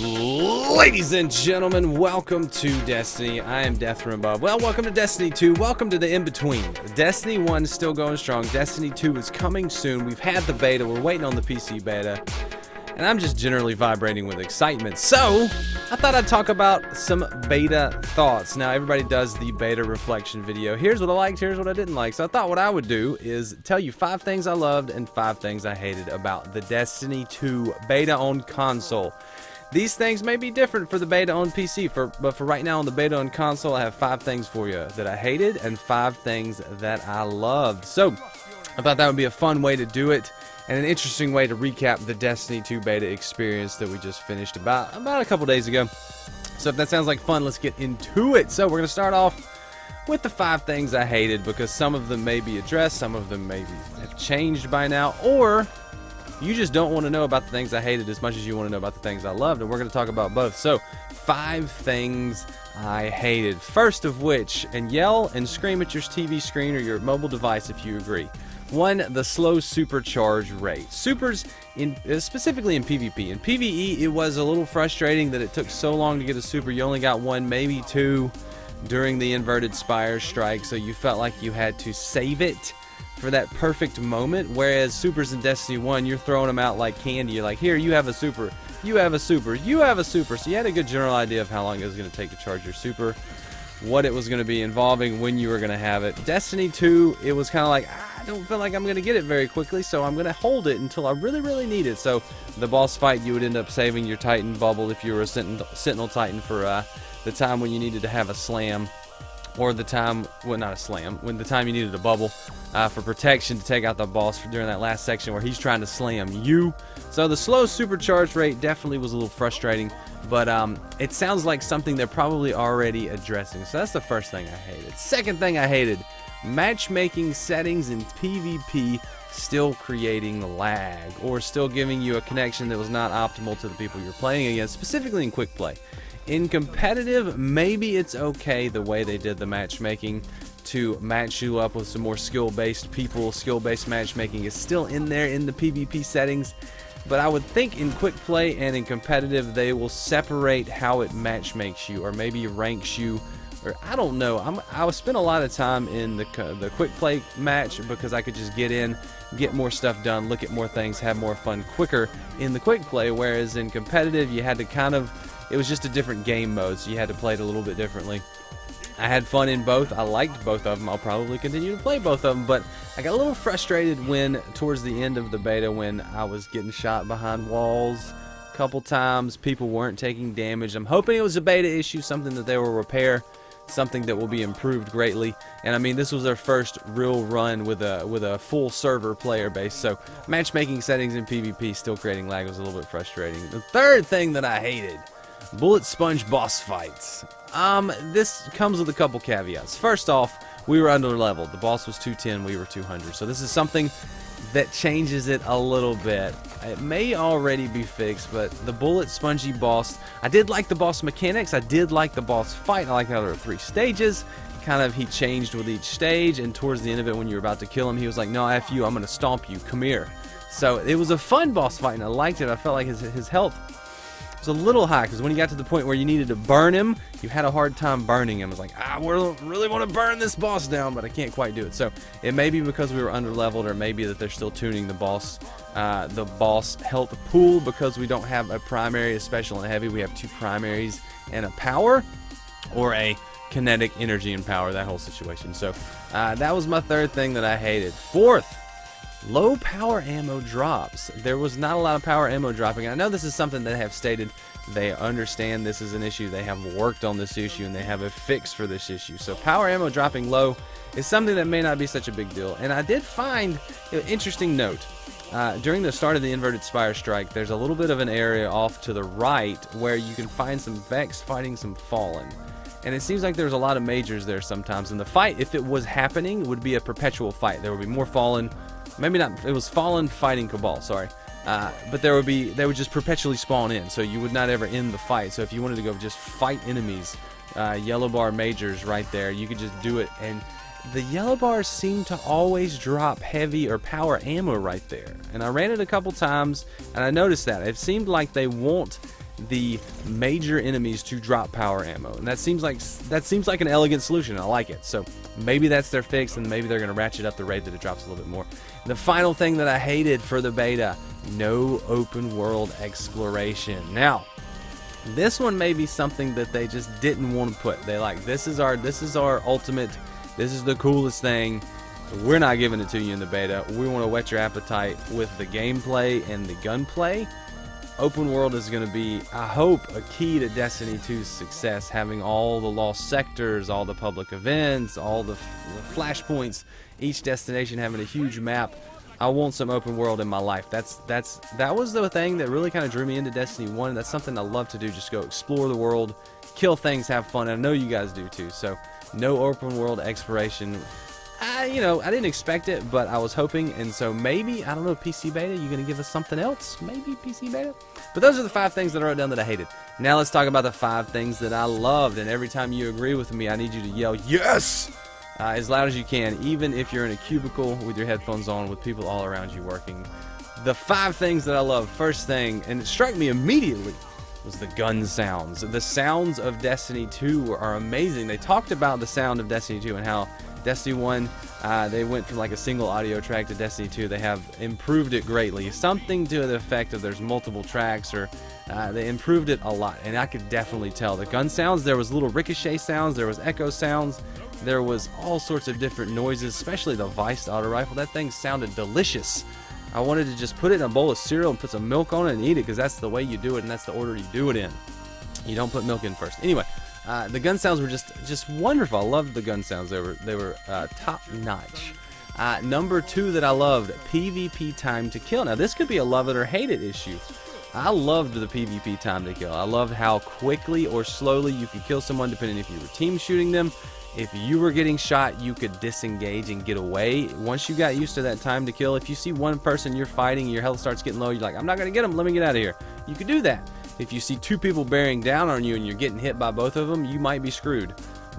Ladies and gentlemen, welcome to Destiny. I am DeathRoomBob. Well, welcome to Destiny 2. Welcome to the in-between. Destiny 1 is still going strong. Destiny 2 is coming soon. We've had the beta. We're waiting on the PC beta. And I'm just generally vibrating with excitement. So, I thought I'd talk about some beta thoughts. Now, everybody does the beta reflection video. Here's what I liked, here's what I didn't like. So I thought what I would do is tell you 5 things I loved and 5 things I hated about the Destiny 2 beta on console. These things may be different for the beta on PC, but for right now on the beta on console, I have 5 things for you that I hated and 5 things that I loved. So, I thought that would be a fun way to do it and an interesting way to recap the Destiny 2 beta experience that we just finished about a couple days ago. So if that sounds like fun, let's get into it. So we're going to start off with the 5 things I hated, because some of them may be addressed, some of them maybe have changed by now, or you just don't want to know about the things I hated as much as you want to know about the things I loved, and we're going to talk about both. So, 5 things I hated. First of which, and yell and scream at your TV screen or your mobile device if you agree. 1, the slow supercharge rate. Supers, specifically in PvP. In PvE, it was a little frustrating that it took so long to get a super. You only got 1, maybe 2 during the inverted spire strike, so you felt like you had to save it for that perfect moment, whereas supers in Destiny 1, you're throwing them out like candy. You're like, here, you have a super, you have a super, you have a super. So you had a good general idea of how long it was going to take to charge your super, what it was going to be involving, when you were going to have it. Destiny 2, it was kind of like, I don't feel like I'm going to get it very quickly, so I'm going to hold it until I really, really need it. So the boss fight, you would end up saving your Titan bubble if you were a Sentinel Titan for the time when you needed to have a slam. Or the time, well, not a slam, when the time you needed a bubble for protection to take out the boss during that last section where he's trying to slam you. So the slow supercharge rate definitely was a little frustrating, but it sounds like something they're probably already addressing. So that's the first thing I hated. Second thing I hated, matchmaking settings in PvP still creating lag, or still giving you a connection that was not optimal to the people you're playing against, specifically in quick play. In competitive, maybe it's okay the way they did the matchmaking to match you up with some more skill-based people. Skill-based matchmaking is still in there in the PvP settings, but I would think in quick play and in competitive they will separate how it matchmakes you, or maybe ranks you, or I don't know. I spent a lot of time in the quick play match because I could just get in, get more stuff done, look at more things, have more fun quicker in the quick play, whereas in competitive you had to kind of, it was just a different game mode, so you had to play it a little bit differently. I had fun in both. I liked both of them. I'll probably continue to play both of them, but I got a little frustrated when, towards the end of the beta, when I was getting shot behind walls a couple times. People weren't taking damage. I'm hoping it was a beta issue, something that they will repair, something that will be improved greatly. And I mean, this was their first real run with a full server player base, so matchmaking settings in PvP still creating lag was a little bit frustrating. The third thing that I hated, bullet sponge boss fights. This comes with a couple caveats. First off, we were under leveled. The boss was 210, we were 200. So this is something that changes it a little bit. It may already be fixed, but the bullet spongy boss, I did like the boss mechanics. I did like the boss fight. I like how there were 3 stages. Kind of, he changed with each stage, and towards the end of it, when you were about to kill him, he was like, no, F you, I'm going to stomp you. Come here. So it was a fun boss fight, and I liked it. I felt like his health was a little high, because when you got to the point where you needed to burn him, you had a hard time burning him. It was like, I really want to burn this boss down, but I can't quite do it. So it may be because we were under leveled, or maybe that they're still tuning the boss health pool, because we don't have a primary, a special, and a heavy. We have 2 primaries and a power, or a kinetic, energy, and power, that whole situation. So that was my third thing that I hated. Fourth, low power ammo drops. There was not a lot of power ammo dropping. I know this is something they have stated. They understand this is an issue. They have worked on this issue, and they have a fix for this issue. So power ammo dropping low is something that may not be such a big deal. And I did find an interesting note. During the start of the inverted spire strike, there's a little bit of an area off to the right where you can find some Vex fighting some Fallen. And it seems like there's a lot of majors there sometimes. And the fight, if it was happening, would be a perpetual fight. There would be more Fallen. Maybe not, it was Fallen fighting Cabal, sorry. But they would just perpetually spawn in, so you would not ever end the fight. So if you wanted to go just fight enemies, yellow bar majors right there, you could just do it. And the yellow bars seem to always drop heavy or power ammo right there. And I ran it a couple times, and I noticed that. It seemed like they won't the major enemies to drop power ammo, and that seems like an elegant solution. I like it. So maybe that's their fix, and maybe they're going to ratchet up the rate that it drops a little bit more. The final thing that I hated for the beta: no open world exploration. Now, this one may be something that they just didn't want to put. They like, this is our ultimate, this is the coolest thing. We're not giving it to you in the beta. We want to whet your appetite with the gameplay and the gunplay. Open world is going to be, I hope, a key to Destiny 2's success, having all the lost sectors, all the public events, all the flashpoints, each destination having a huge map. I want some open world in my life. That was the thing that really kind of drew me into Destiny 1. That's something I love to do, just go explore the world, kill things, have fun. And I know you guys do too. So no open world exploration. I didn't expect it, but I was hoping, and so maybe, I don't know, PC beta, you gonna give us something else? Maybe PC beta? But those are the 5 things that I wrote down that I hated. Now let's talk about the 5 things that I loved, and every time you agree with me, I need you to yell, yes! As loud as you can, even if you're in a cubicle with your headphones on with people all around you working. The 5 things that I love, first thing, and it struck me immediately, was the gun sounds. The sounds of Destiny 2 are amazing. They talked about the sound of Destiny 2 and how Destiny 1, they went from like a single audio track to Destiny 2. They have improved it greatly. Something to the effect of there's multiple tracks, or they improved it a lot. And I could definitely tell. The gun sounds, there was little ricochet sounds, there was echo sounds, there was all sorts of different noises, especially the Vice auto rifle. That thing sounded delicious. I wanted to just put it in a bowl of cereal and put some milk on it and eat it, because that's the way you do it, and that's the order you do it in. You don't put milk in first. Anyway. The gun sounds were just wonderful. I loved the gun sounds. They were top notch. Number 2 that I loved, PvP time to kill. Now this could be a love it or hate it issue. I loved the PvP time to kill. I loved how quickly or slowly you could kill someone depending if you were team shooting them. If you were getting shot, you could disengage and get away. Once you got used to that time to kill, if you see one person you're fighting, your health starts getting low, you're like, I'm not gonna get him, let me get out of here. You could do that. If you see 2 people bearing down on you and you're getting hit by both of them, you might be screwed.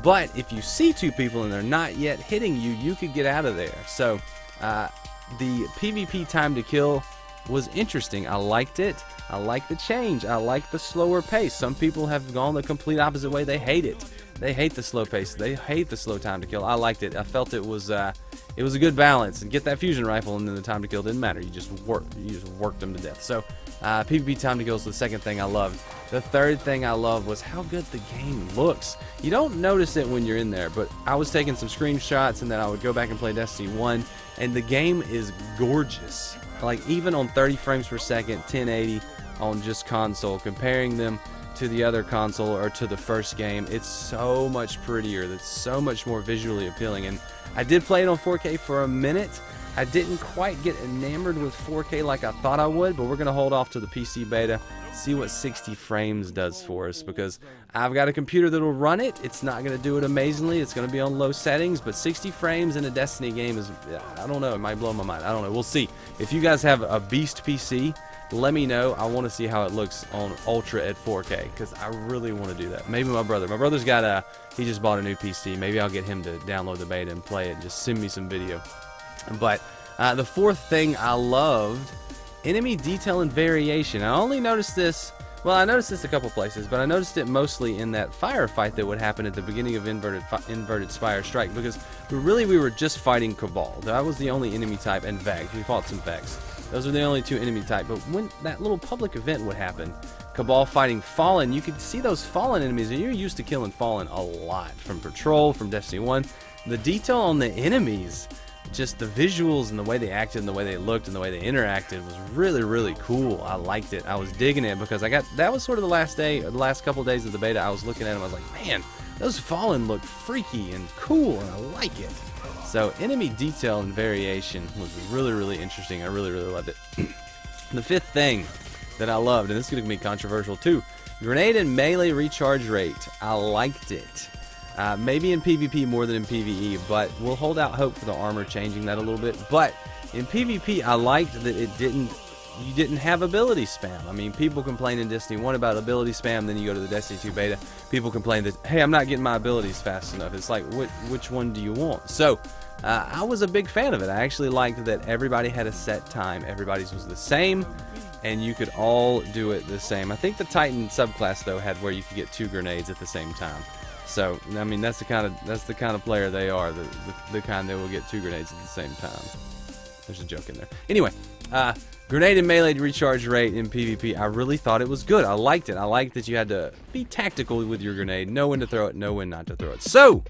But if you see 2 people and they're not yet hitting you, you could get out of there. So the PvP time to kill was interesting. I liked it. I like the change. I like the slower pace. Some people have gone the complete opposite way. They hate it. They hate the slow pace. They hate the slow time to kill. I liked it. I felt it was a good balance. And get that fusion rifle, and then the time to kill didn't matter. You just worked them to death. So PvP time to kill is the second thing I loved. The third thing I loved was how good the game looks. You don't notice it when you're in there, but I was taking some screenshots, and then I would go back and play Destiny 1, and the game is gorgeous. Like, even on 30 frames per second, 1080 on just console, comparing them to the other console or to the first game, it's so much prettier. That's so much more visually appealing. And I did play it on 4K for a minute. I didn't quite get enamored with 4K like I thought I would, but we're going to hold off to the PC beta, see what 60 frames does for us, because I've got a computer that'll run it. It's not going to do it amazingly. It's going to be on low settings, but 60 frames in a Destiny game is, I don't know, it might blow my mind. I don't know. We'll see. If you guys have a beast PC, let me know. I want to see how it looks on Ultra at 4K, because I really want to do that. Maybe my brother's got he just bought a new PC. Maybe I'll get him to download the beta and play it and just send me some video. But the fourth thing I loved, enemy detail and variation. I only noticed this, well, I noticed this a couple places, but I noticed it mostly in that firefight that would happen at the beginning of Inverted Spire Strike, because we were just fighting Cabal. That was the only enemy type, and Vex. We fought some Vex. Those are the only 2 enemy type. But when that little public event would happen, Cabal fighting Fallen, you could see those Fallen enemies, and you're used to killing Fallen a lot from Patrol, from Destiny 1. The detail on the enemies, just the visuals and the way they acted and the way they looked and the way they interacted was really, really cool. I liked it. I was digging it, because that was sort of the last couple of days of the beta. I was looking at them, I was like, man, those Fallen look freaky and cool, and I like it. So enemy detail and variation was really, really interesting. I really, really loved it. The fifth thing that I loved, and this is going to be controversial too, grenade and melee recharge rate. I liked it. Maybe in PvP more than in PvE, but we'll hold out hope for the armor changing that a little bit. But in PvP, I liked that you didn't have ability spam. I mean, people complain in Destiny 1 about ability spam, then you go to the Destiny 2 beta, people complain that, hey, I'm not getting my abilities fast enough. It's like, which one do you want? So I was a big fan of it. I actually liked that everybody had a set time. Everybody's was the same, and you could all do it the same. I think the Titan subclass though had where you could get 2 grenades at the same time. So I mean that's the kind of player they are, the kind that will get 2 grenades at the same time. There's a joke in there. Anyway, grenade and melee recharge rate in PvP, I really thought it was good. I liked it. I liked that you had to be tactical with your grenade, know when to throw it, know when not to throw it. So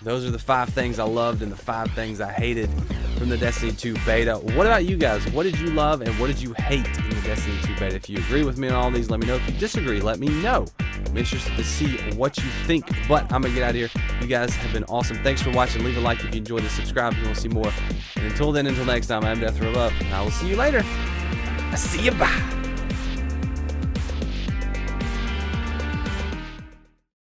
those are the 5 things I loved and the 5 things I hated from the Destiny 2 beta. What about you guys? What did you love and what did you hate in the Destiny 2 beta? If you agree with me on all these, let me know. If you disagree, let me know. I'm interested to see what you think. But I'm going to get out of here. You guys have been awesome. Thanks for watching. Leave a like if you enjoyed this. Subscribe if you want to see more. And until then, until next time, I'm Death Row Up, and I will see you later. I see you. Bye.